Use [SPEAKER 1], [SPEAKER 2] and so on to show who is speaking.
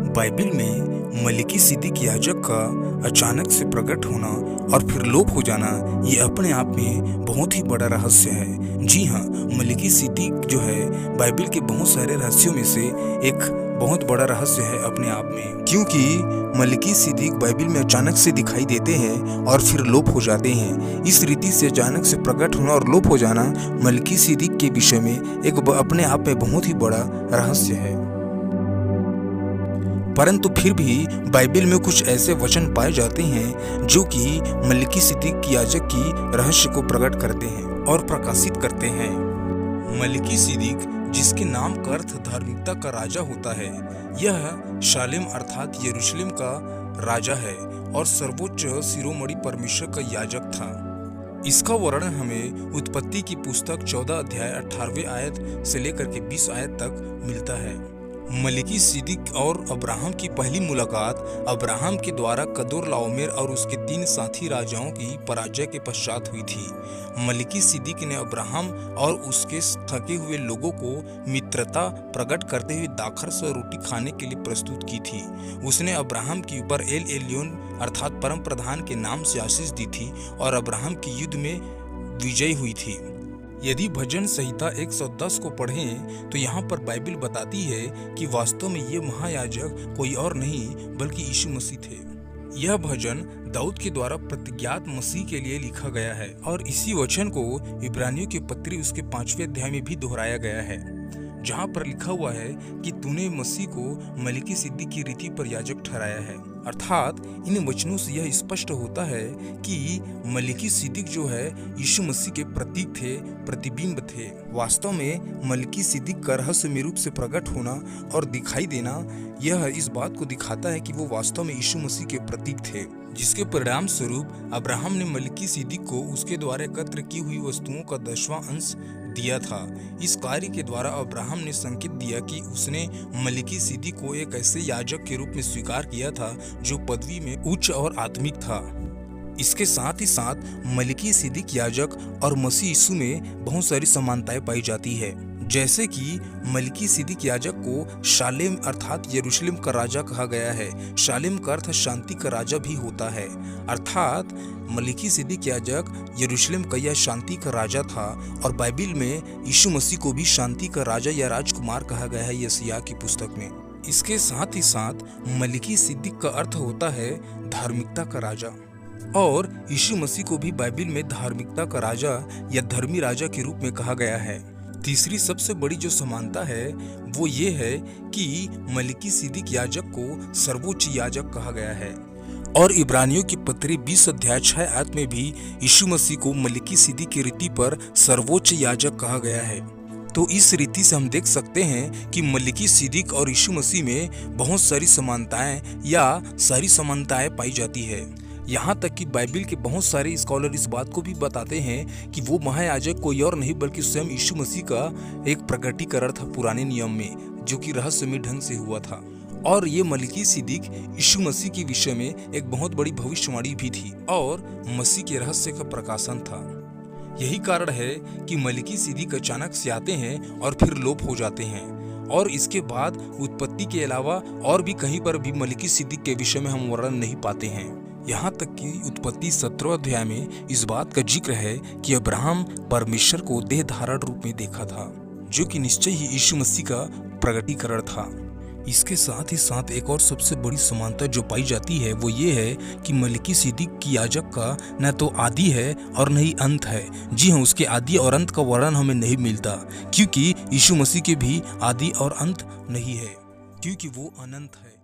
[SPEAKER 1] Bible में Maliki Siddique याजक का अचानक से प्रकट होना और फिर लोप हो जाना ये अपने आप में बहुत ही बड़ा रहस्य है। जी हाँ, मलिकी सिद्दीक जो है बाइबिल के बहुत सारे रहस्यों में से एक बहुत बड़ा रहस्य है अपने आप में, क्योंकि मलिकी सिद्दीक बाइबिल में अचानक से दिखाई देते हैं और फिर लोप हो जाते हैं। इस रीति से अचानक से प्रकट होना और लोप हो जाना मलिकी सिद्दीक के विषय में एक अपने आप में बहुत ही बड़ा रहस्य है। परंतु फिर भी बाइबिल में कुछ ऐसे वचन पाए जाते हैं जो कि मलिकी सिद्दीक याजक की रहस्य को प्रकट करते हैं और प्रकाशित करते हैं। मलिकी सिद्दीक, जिसके नाम का अर्थ धार्मिकता का राजा होता है, यह शालेम अर्थात यरूशलेम का राजा है और सर्वोच्च शिरोमणि परमेश्वर का याजक था। इसका वर्णन हमें उत्पत्ति की पुस्तक 14 अध्याय 18वें आयत से लेकर के 20 आयत तक मिलता है। मलिकी सिद्दीक और अब्राहम की पहली मुलाकात अब्राहम के द्वारा कदोर्लाओमेर और उसके 3 साथी राजाओं की पराजय के पश्चात हुई थी। मलिकी सिद्दीक ने अब्राहम और उसके थके हुए लोगों को मित्रता प्रकट करते हुए दाखरस और रोटी खाने के लिए प्रस्तुत की थी। उसने अब्राहम के ऊपर एल एलियोन अर्थात परम प्रधान के नाम से आशीष दी थी और अब्राहम की युद्ध में विजयी हुई थी। यदि भजन संहिता 110 को पढ़ें तो यहाँ पर बाइबिल बताती है कि वास्तव में ये महायाजक कोई और नहीं बल्कि यीशु मसीह थे। यह भजन दाऊद के द्वारा प्रतिज्ञात मसीह के लिए लिखा गया है और इसी वचन को इब्रानियों की पत्री उसके 5वें अध्याय में भी दोहराया गया है, जहाँ पर लिखा हुआ है कि तूने मसीह को मलिकी सिद्दीक की रीति पर याजक ठहराया है। अर्थात इन वचनों से यह स्पष्ट होता है कि मलिकी सिद्दीक जो है यीशु मसीह के प्रतीक थे, प्रतिबिंब थे। वास्तव में मलिकी सिद्दीक का रहस्यमय रूप से प्रकट होना और दिखाई देना यह इस बात को दिखाता है कि वो वास्तव में यीशु मसीह के प्रतीक थे, जिसके परिणाम स्वरूप अब्राहम ने मलिकी सिद्दीक को उसके द्वारा एकत्र की हुई वस्तुओं का 10वां अंश दिया था। इस कार्य के द्वारा अब्राहम ने संकेत दिया कि उसने मलिकी सिद्दीक को एक ऐसे याजक के रूप में स्वीकार किया था जो पदवी में उच्च और आत्मिक था। इसके साथ ही साथ मलिकी सिद्दीक याजक और मसीह यीशु में बहुत सारी समानताएं पाई जाती है, जैसे कि मलिकी सिद्दीक याजक को शालेम अर्थात यरूशलेम का राजा कहा गया है। शालेम का अर्थ शांति का राजा भी होता है, अर्थात मलिकी सिद्दीक याजक यरूशलेम का या शांति का राजा था और बाइबिल में यीशु मसीह को भी शांति का राजा या राजकुमार कहा गया है यशायाह की पुस्तक में। इसके साथ ही साथ मलिकी सिद्दीक का अर्थ होता है धार्मिकता का राजा और यीशु मसीह को भी बाइबिल में धार्मिकता का राजा या धर्मी राजा के रूप में कहा गया है। तीसरी सबसे बड़ी जो समानता है वो ये है कि मलिकी सिद्दीक याजक को सर्वोच्च याजक कहा गया है और इब्रानियों की पत्री 20 अध्याय 6 आयत में भी यीशु मसीह को मलिकी सिद्दीक की रीति पर सर्वोच्च याजक कहा गया है। तो इस रीति से हम देख सकते हैं कि मलिकी सिद्दीक और यीशु मसीह में बहुत सारी समानताएं या सारी समानताएं पाई जाती है। यहाँ तक कि बाइबिल के बहुत सारे स्कॉलर इस बात को भी बताते हैं कि वो महायाजक कोई और नहीं बल्कि स्वयं यीशु मसीह का एक प्रकटीकरण था पुराने नियम में, जो कि रहस्यमय ढंग से हुआ था। और ये मलिकी सिद्दीक यीशु मसीह के विषय में एक बहुत बड़ी भविष्यवाणी भी थी और मसीह के रहस्य का प्रकाशन था। यही कारण है कि मलिकी सिद्दीक अचानक से आते हैं और फिर लोप हो जाते हैं और इसके बाद उत्पत्ति के अलावा और भी कहीं पर भी मलिकी सिद्दीक के विषय में हम वर्णन नहीं पाते हैं। यहाँ तक कि उत्पत्ति 17 अध्याय में इस बात का जिक्र है कि अब्राहम परमेश्वर को देह धारण रूप में देखा था, जो कि निश्चय ही यीशु मसीह का प्रकटीकरण था। इसके साथ ही साथ एक और सबसे बड़ी समानता जो पाई जाती है वो ये है कि मलिकी सिद्दीक की याजक का न तो आदि है और न ही अंत है। जी हाँ, उसके आदि और अंत का वर्णन हमें नहीं मिलता, क्योंकि यीशु मसीह के भी आदि और अंत नहीं है, क्योंकि वो अनंत है।